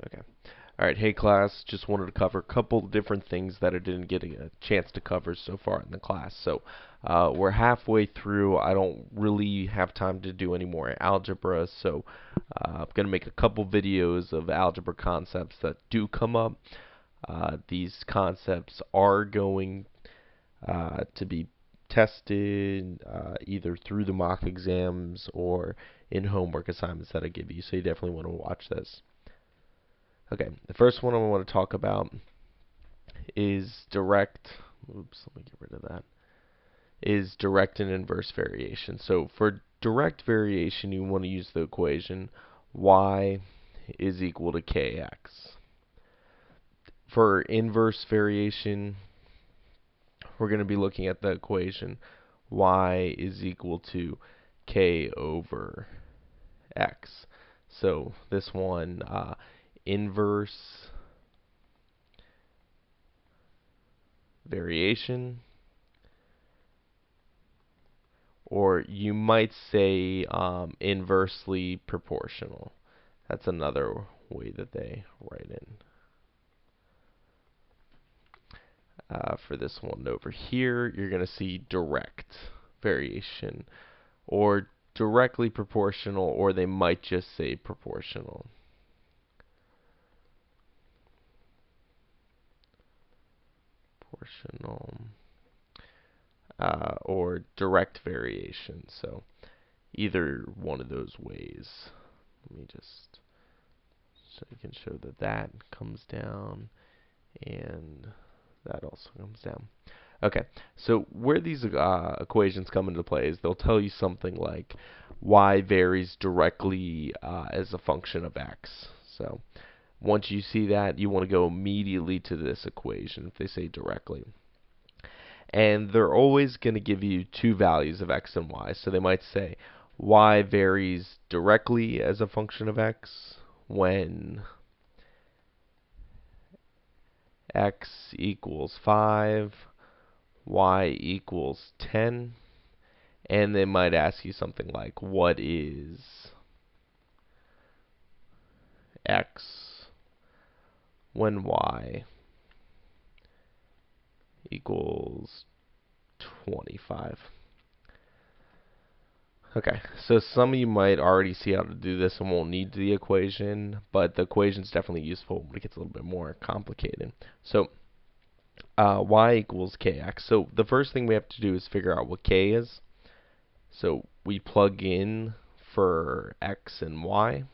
Okay. All right. Hey, class. Just wanted to cover a couple different things that I didn't get a chance to cover so far in the class. So, we're halfway through. I don't really have time to do any more algebra, so I'm going to make a couple videos of algebra concepts that do come up. These concepts are going to be tested either through the mock exams or in homework assignments that I give you, so you definitely want to watch this. Okay, the first one I want to talk about is direct. Oops, let me get rid of that. Is direct and inverse variation. So for direct variation, you want to use the equation y is equal to kx. For inverse variation, we're going to be looking at the equation y is equal to k over x. So this one, inverse variation, or you might say inversely proportional. That's another way that they write in. For this one over here, you're going to see direct variation, or directly proportional, or they might just say proportional. Proportional. Or direct variation. So either one of those ways. Let me just, so you can show that that comes down and that also comes down. Okay, so where these equations come into play is they'll tell you something like y varies directly as a function of x. So once you see that, you want to go immediately to this equation if they say directly. And they're always going to give you two values of x and y. So they might say y varies directly as a function of x when x equals 5, y equals 10, and they might ask you something like, what is x when y equals 25? Okay, so some of you might already see how to do this and won't need the equation, but the equation is definitely useful when it gets a little bit more complicated. So y equals kx. So the first thing we have to do is figure out what k is. So we plug in for x and y,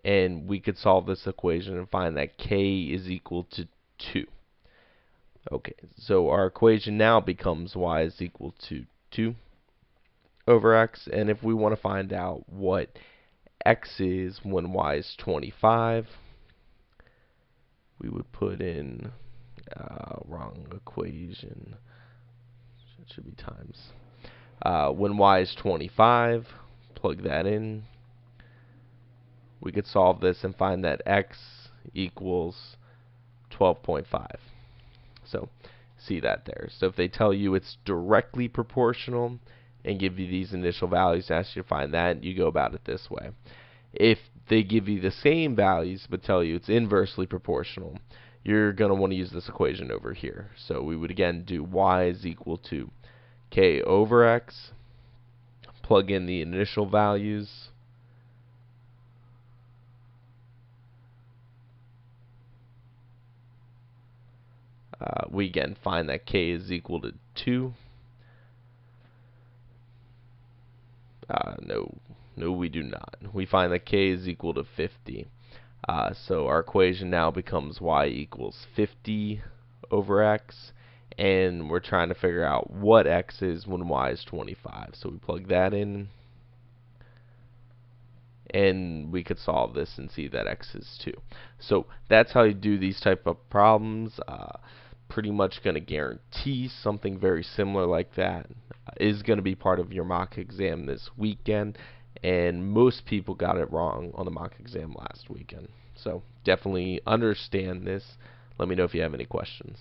and we could solve this equation and find that k is equal to 2. Okay, so our equation now becomes y is equal to 2 over x, and if we want to find out what x is when y is 25, we would put in wrong equation. It should be times. When y is 25, plug that in. We could solve this and find that x equals 12.5. So see that there. So if they tell you it's directly proportional and give you these initial values, ask you to find that, you go about it this way. If they give you the same values but tell you it's inversely proportional, you're going to want to use this equation over here. So we would again do y is equal to k over x, plug in the initial values, we again find that k is equal to 2. No, we do not. We find that k is equal to 50. So our equation now becomes y equals 50 over x, and we're trying to figure out what x is when y is 25. So we plug that in, and we could solve this and see that x is 2. So that's how you do these type of problems. Pretty much going to guarantee something very similar like that is going to be part of your mock exam this weekend, and most people got it wrong on the mock exam last weekend. So definitely understand this. Let me know if you have any questions.